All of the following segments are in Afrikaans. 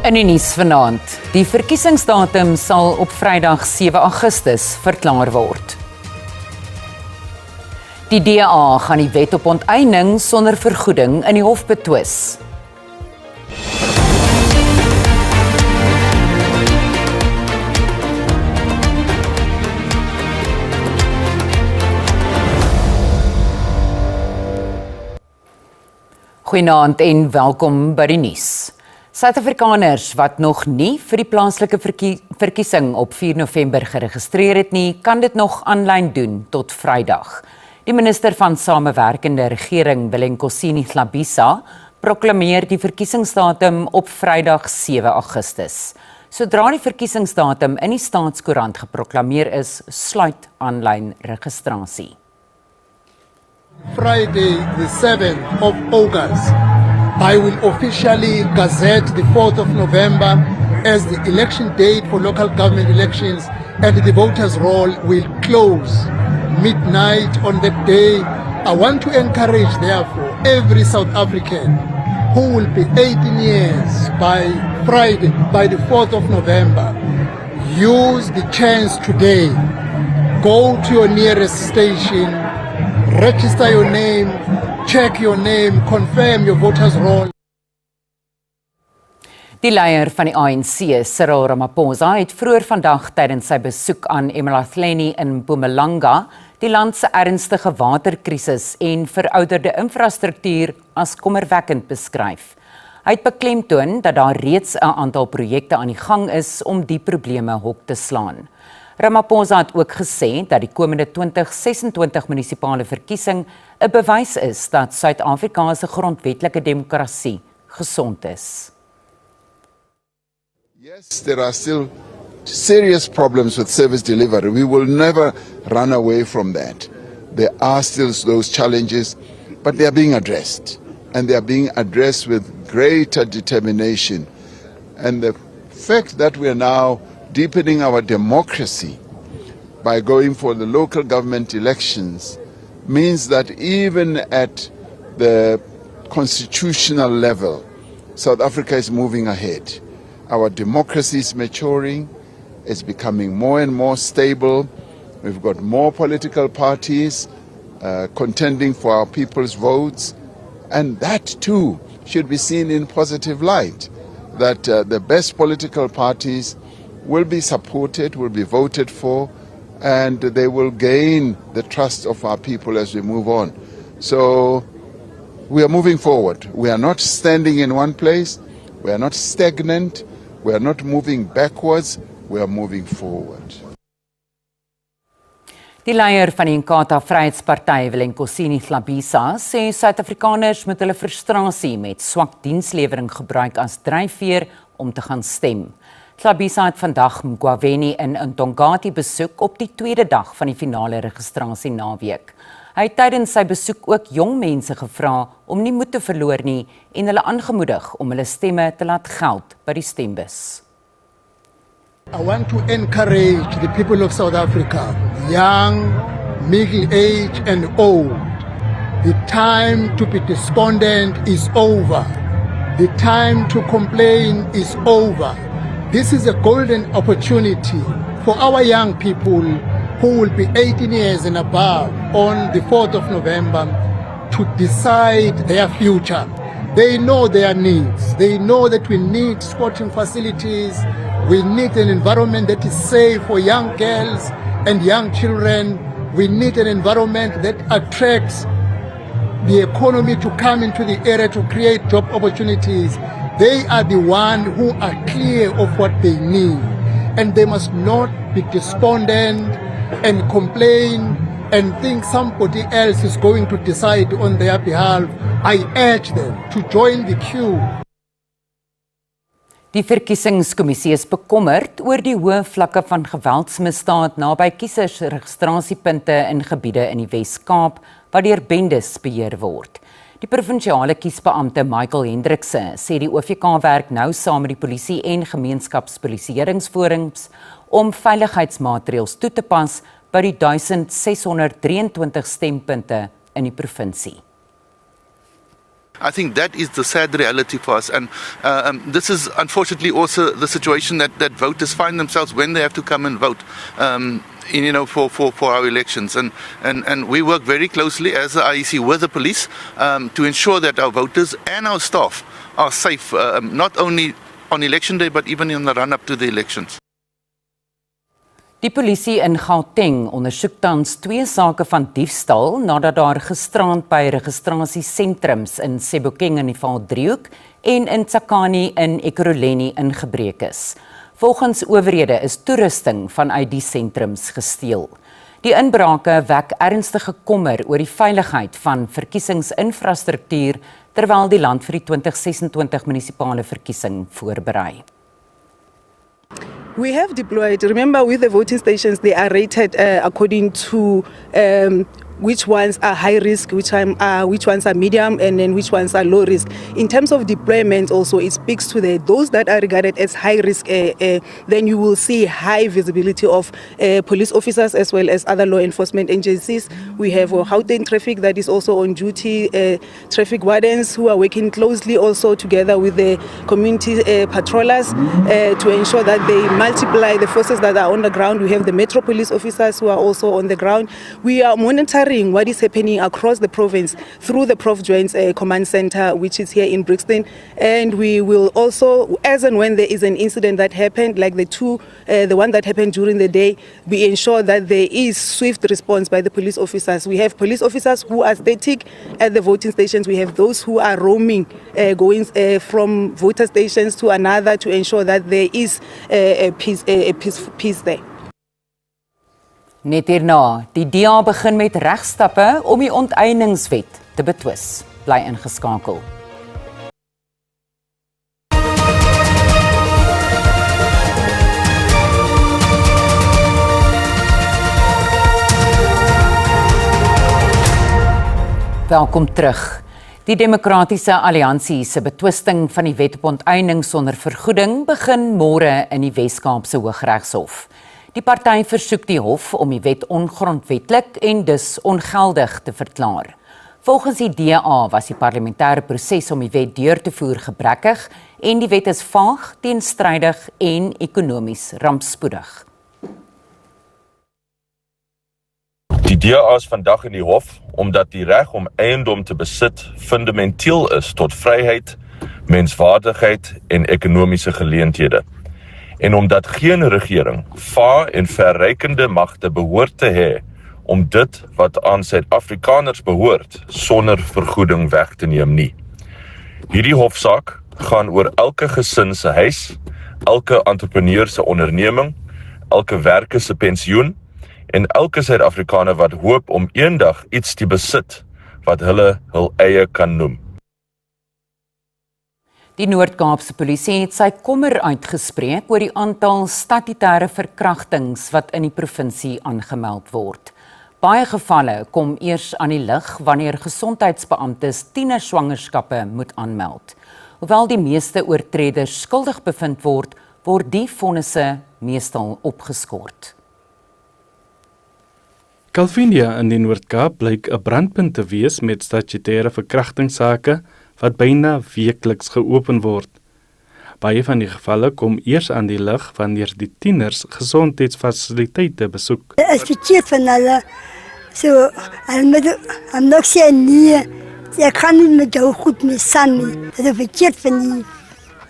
In die nuus vanaand, die verkiesingsdatum sal op Vrydag 7 Augustus verklaar word. Die DA gaan die wet op onteiening sonder vergoeding in die hof betwis. Goeienaand en welkom by die nuus. Suid-Afrikaners wat nog nie vir die plaaslike verkiesing op 4 November geregistreer het nie, kan dit nog aanlyn doen tot Vrydag. Die minister van Samewerkende Regering, Nkosini Hlabisa, proklameer die verkiesingsdatum op Vrydag 7 Augustus. Sodra die verkiesingsdatum in die Staatskoerant geproklameer is, sluit aanlyn registrasie. Friday, the 7th of August, I will officially gazette the 4th of November as the election date for local government elections, and the voters' roll will close midnight on that day. I want to encourage, therefore, every South African who will be 18 years by Friday, by the 4th of November, use the chance today. Go to your nearest station, register your name, check your name, confirm your voters' roll. Die leier van die ANC, Cyril Ramaphosa, het vroeër vandag tydens sy besoek aan Emalathleni in Mpumalanga die land se ernstige waterkrisis en verouderde infrastruktuur as kommerwekkend beskryf. Hy het beklemtoon dat daar reeds 'n aantal projekte aan die gang is om die probleme hok te slaan. Ramaphosa het ook gesê dat die komende 2026 munisipale verkiesing 'n bewys is dat Suid-Afrika se grondwetlike demokrasie gesond is. Yes, there are still serious problems with service delivery. We will never run away from that. There are still those challenges, but they are being addressed. And they are being addressed with greater determination. And the fact that we are now deepening our democracy by going for the local government elections means that even at the constitutional level, South Africa is moving ahead. Our democracy is maturing, it's becoming more and more stable. We've got more political parties contending for our people's votes, and that too should be seen in positive light, that the best political parties will be supported, will be voted for, and they will gain the trust of our people as we move on. So we are moving forward. We are not standing in one place. We are not stagnant. We are not moving backwards. We are moving forward. Die leier van die Inkatha Vryheidsparty, Nkosini Hlabisa, sê Suid-Afrikaners moet hulle frustrasie met swak dienslewering gebruik as dryfveer om te gaan stem. Hlabisa het vandag Mgwaveni in Ntongati besoek op die tweede dag van die finale registrasie naweek. Hy het tydens sy besoek ook jong mense gevra om nie moed te verloor nie en hulle aangemoedig om hulle stemme te laat geld by die stembus. I want to encourage the people of South Africa, young, middle age and old. The time to be despondent is over. The time to complain is over. This is a golden opportunity for our young people who will be 18 years and above on the 4th of November to decide their future. They know their needs. They know that we need sporting facilities. We need an environment that is safe for young girls and young children. We need an environment that attracts the economy to come into the area to create job opportunities. They are the ones who are clear of what they need, and they must not be despondent and complain and think somebody else is going to decide on their behalf. I urge them to join the queue. Die verkiesingskommissie is bekommerd oor die hoë vlakke van geweldsmisdaad naby kiesersregistrasiepunte in gebiede in die Wes-Kaap wat deur bendes beheer word. Die provinsiale kiesbeampte Michael Hendrikse sê die OVK werk nou saam met die polisie en gemeenskapspolisieeringsforums om veiligheidsmaatreëls toe te pas by die 1623 stempunte in die provinsie. I think that is the sad reality for us, and this is unfortunately also the situation that voters find themselves when they have to come and vote. For our elections, and we work very closely as the IEC with the police to ensure that our voters and our staff are safe, not only on election day but even in the run-up to the elections. Die polisie in Gauteng ondersoek tans 2 sake van diefstal nadat daar gisterand by registrasiesentrums in Sebokeng in die Vaalndriehoek en in Tsakani in Ekurhuleni ingebreek is. Volgens owerhede is toerusting vanuit die sentrums gesteel. Die inbrake wek ernstige kommer oor die veiligheid van verkiesingsinfrastruktuur terwyl die land vir die 2026 munisipale verkiesing voorberei. We have deployed, remember with the voting stations, they are rated according to which ones are high risk, which ones are medium, and then which ones are low risk. In terms of deployment also, it speaks to those that are regarded as high risk, then you will see high visibility of police officers as well as other law enforcement agencies. We have Gauteng traffic that is also on duty, traffic wardens who are working closely also together with the community patrollers to ensure that they multiply the forces that are on the ground. We have the Metro Police officers who are also on the ground. We are monitoring what is happening across the province through the Prof Joints Command Center, which is here in Brixton, and we will also, as and when there is an incident that happened, like the one that happened during the day, we ensure that there is swift response by the police officers. We have police officers who are static at the voting stations. We have those who are roaming, going from voter stations to another to ensure that there is peace there. Net hierna, die DA begin met regstappe om die onteieningswet te betwis. Bly ingeskakel. Welkom terug. Die Demokratiese Alliansie se betwisting van die wet op onteiening sonder vergoeding begin môre in die Wes-Kaapse Hooggeregshof. Die party versoek die hof om die wet ongrondwetlik en dus ongeldig te verklaar. Volgens die DA was die parlementêre proses om die wet deur te voer gebrekkig en die wet is vaag, teenstrydig en ekonomies rampspoedig. Die DA is vandag in die hof omdat die reg om eiendom te besit fundamenteel is tot vryheid, menswaardigheid en ekonomiese geleenthede. En omdat geen regering vaar en verrykende magte behoort te hê om dit wat aan Suid-Afrikaners behoort sonder vergoeding weg te neem nie. Hierdie hofsaak gaan oor elke gesin se huis, elke entrepreneur se onderneming, elke werker se pensioen en elke Suid-Afrikaner wat hoop om eendag iets te besit wat hulle hul eie kan noem. Die Noord-Kaapse polisie het sy kommer uitgespreek oor die aantal statutêre verkrachtings wat in die provinsie aangemeld word. Baie gevalle kom eers aan die lig wanneer gesondheidsbeamptes tienerswangerskappe moet aanmeld. Hoewel die meeste oortreders skuldig bevind word, word die vonnisse meestal opgeskort. Calvinia in die Noord-Kaap blyk 'n brandpunt te wees met statutêre verkrachtingssake wat byna weekliks geopen word. Baie van die gevalle kom eers aan die lig wanneer die tieners gesondheidsfasiliteite besoek. Is verkeerd van hulle. So, hulle nog sê nee, ek kan nie met jou goed mee saam nie. Dit is verkeerd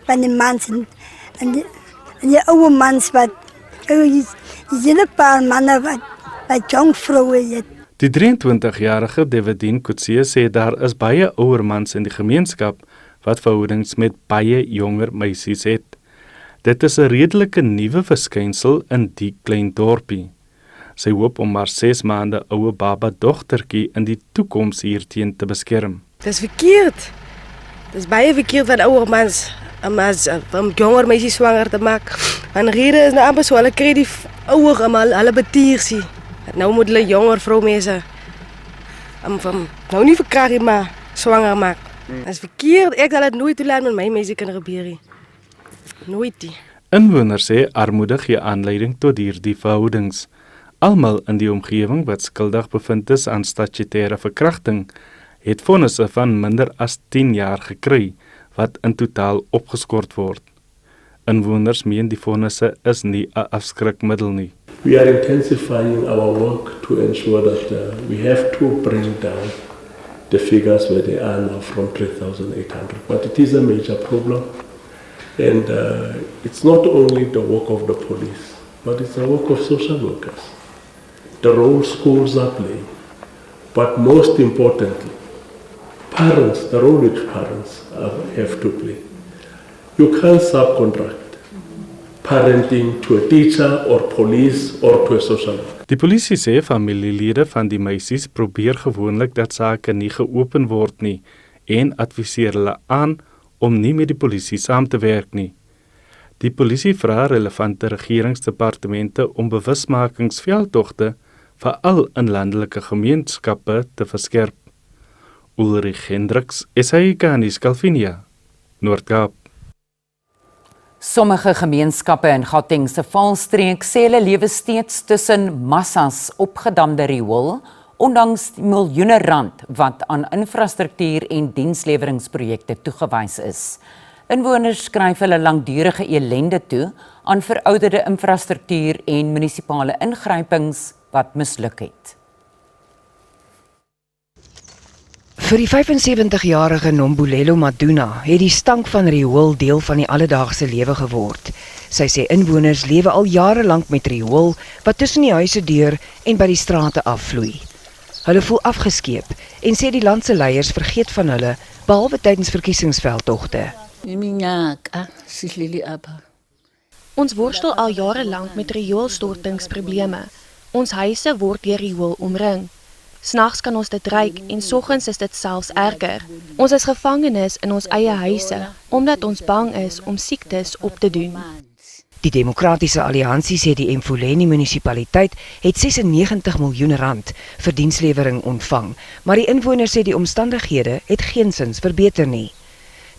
van die mans en die oude mans wat, die hele paar manne wat jong vroue het. Die 23-jarige Davidine Kutsie sê daar is baie ouer mans in die gemeenskap wat verhoudings met baie jonger meisies het. Dit is 'n redelike nuwe verskynsel in die klein dorpie. Sy hoop om haar 6 maande oue baba dogtertjie in die toekoms hierteen te beskerm. Dis verkeerd. Dis baie verkeerd van ouer mans om jonger meisies swanger te maak. En rede is nou amper so, hulle kry die ouer hulle betier sie. Nou moet hulle jonger vroumense nou nie verkrag maar swanger maak. Dat is verkeerd. Ek sal dit nooit toelaat met my meisie kan gebeur nie. Nooit nie. Inwoners sê armoede gee aanleiding tot hierdie verhoudings. Almal in die omgewing wat skuldig bevind is aan statutêre verkrachting, het vonnisse van minder as 10 jaar gekry, wat in totaal opgeskort word. Inwoners meen die vonnisse is nie 'n afskrikmiddel nie. We are intensifying our work to ensure that we have to bring down the figures where they are now from 3,800. But it is a major problem. And it's not only the work of the police, but it's the work of social workers. The role schools are playing. But most importantly, parents, the role which parents have to play. You can't subcontract parenting to a teacher or police or to a social worker. Die polisie sê familielede van die meisies probeer gewoonlik dat sake nie geopen word nie en adviseer hulle aan om nie met die polisie saam te werk nie. Die polisie vra relevante regeringsdepartemente om bewusmakingsveldtogte veral in landelike gemeenskappe te verskerp. Ulrich Hendricks, SAK nuus, Calvinia, Noord-Kaap. Sommige gemeenskappe in Gauteng se Valstreek sê hulle lewe steeds tussen massas opgedamde riool, ondanks die miljoene rand wat aan infrastruktuur en diensleweringsprojekte toegewys is. Inwoners skryf hulle langdurige elende toe aan verouderde infrastruktuur en munisipale ingrypings wat misluk het. Vir die 75-jarige Nombulelo Maduna het die stank van riool deel van die alledaagse lewe geword. Sy sê inwoners lewe al jare lank met riool wat tussen die huise deur en by die strate afvloei. Hulle voel afgeskeep en sê die landse leiers vergeet van hulle behalwe tydens verkiesingsveldtogte. Ons worstel al jare lank met rioolstortingsprobleme. Ons huise word deur riool omring. Snags kan ons dit ruik en soggens is dit selfs erger. Ons is gevangenes in ons eie huise omdat ons bang is om siektes op te doen. Die Demokratiese Alliansie sê die Emfuleni munisipaliteit het 96 miljoen rand vir dienslewering ontvang, maar die inwoners sê die omstandighede het geensins verbeter nie.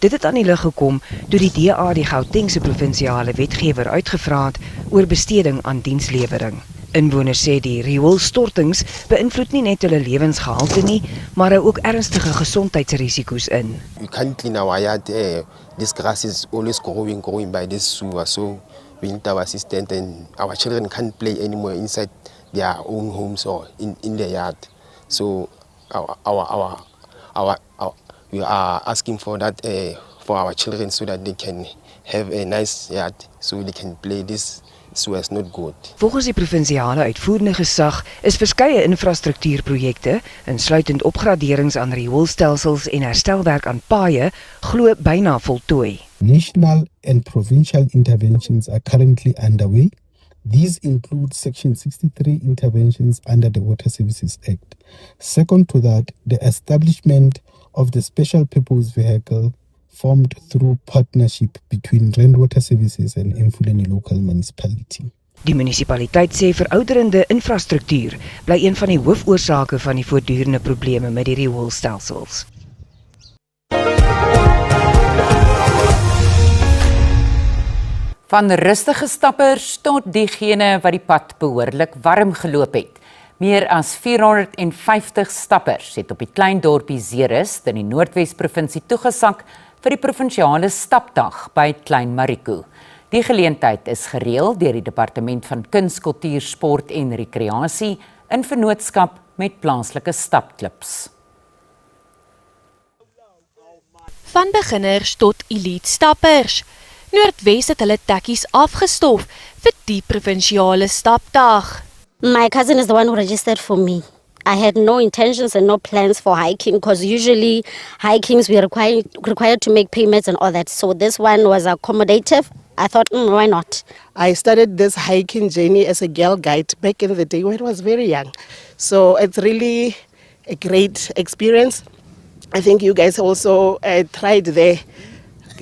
Dit het aan die lig gekom toe die DA die Gautengse provinsiale wetgewer uitgevra het oor besteding aan dienslewering. Inwoners sê die rioolstortings beïnvloed nie net hulle lewensgehalte nie, maar hou ook ernstige gesondheidsrisiko's in. We can't clean our yard. This grass is always growing by this sewer, so we need our assistant, and our children can't play anymore inside their own homes or in their yard. So we are asking for that for our children so that they can have a nice yard so they can play. This sewer is not good. Volgens die provinsiale uitvoerende gesag is verskeie infrastruktuurprojekte, insluitend opgraderings aan rioolstelsels en herstelwerk aan paaie, glo byna voltooi. National and provincial interventions are currently underway. These include Section 63 interventions under the Water Services Act. Second to that, the establishment of the Special Purpose Vehicle formed through partnership between Rand Water Services and Emfuleni Local Municipality. Die munisipaliteit sê verouderende infrastruktuur bly een van die hoofoorsake van die voortdurende probleme met die rioolstelsels. Van rustige stappers tot diegene wat die pad behoorlik warm geloop het. Meer as 450 stappers het op die klein dorpie Zeerust in die Noordwes-provinsie toegesak vir die provinsiale stapdag by Klein Marico. Die geleentheid is gereël deur die Departement van Kuns, Kultuur, Sport en Rekreasie in vennootskap met plaaslike stapklubs. Van beginners tot elite stappers. Noordwes het hulle tekkies afgestof vir die provinsiale stapdag. My cousin is the one who registered for me. I had no intentions and no plans for hiking because usually hikings we are required to make payments and all that. So this one was accommodative. I thought, why not? I started this hiking journey as a girl guide back in the day when I was very young. So it's really a great experience. I think you guys also tried there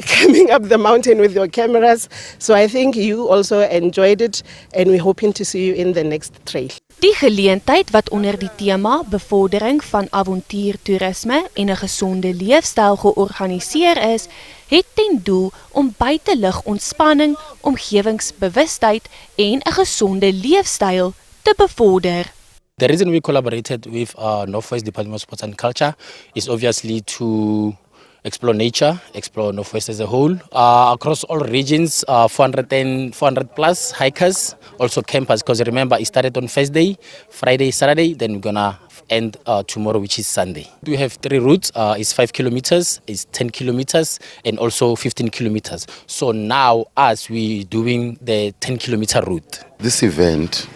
coming up the mountain with your cameras. So I think you also enjoyed it and we're hoping to see you in the next trail. Die geleentheid wat onder die tema bevordering van avontuurtoerisme en 'n gesonde leefstyl georganiseer is, het ten doel om buitelug ontspanning, omgewingsbewustheid en 'n gesonde leefstyl te bevorder. The reason we collaborated with Northwest Department of Sports and Culture is obviously to explore nature, explore Northwest as a whole. Across all regions, 400 plus hikers, also campers, because remember it started on Thursday, Friday, Saturday, then we're gonna end tomorrow, which is Sunday. We have 3 routes, it's 5 kilometers, it's 10 kilometers, and also 15 kilometers. So now as we doing the 10-kilometer route. This event,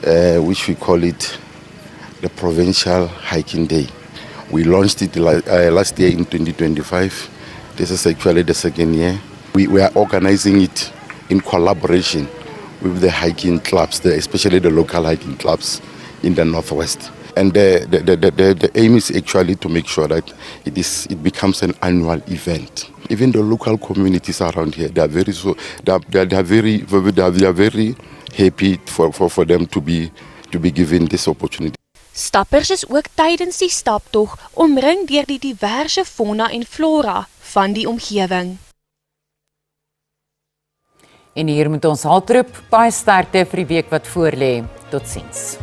which we call it the Provincial Hiking Day, we launched it last year in 2025. This is actually the second year. We are organizing it in collaboration with the hiking clubs, especially the local hiking clubs in the Northwest. And the aim is actually to make sure that it becomes an annual event. Even the local communities around here, they are very happy for them to be given this opportunity. Stappers is ook tydens die staptog omring deur die diverse fauna en flora van die omgewing. En hier moet ons haltroep, baie sterkte vir die week wat voorlê. Totsiens.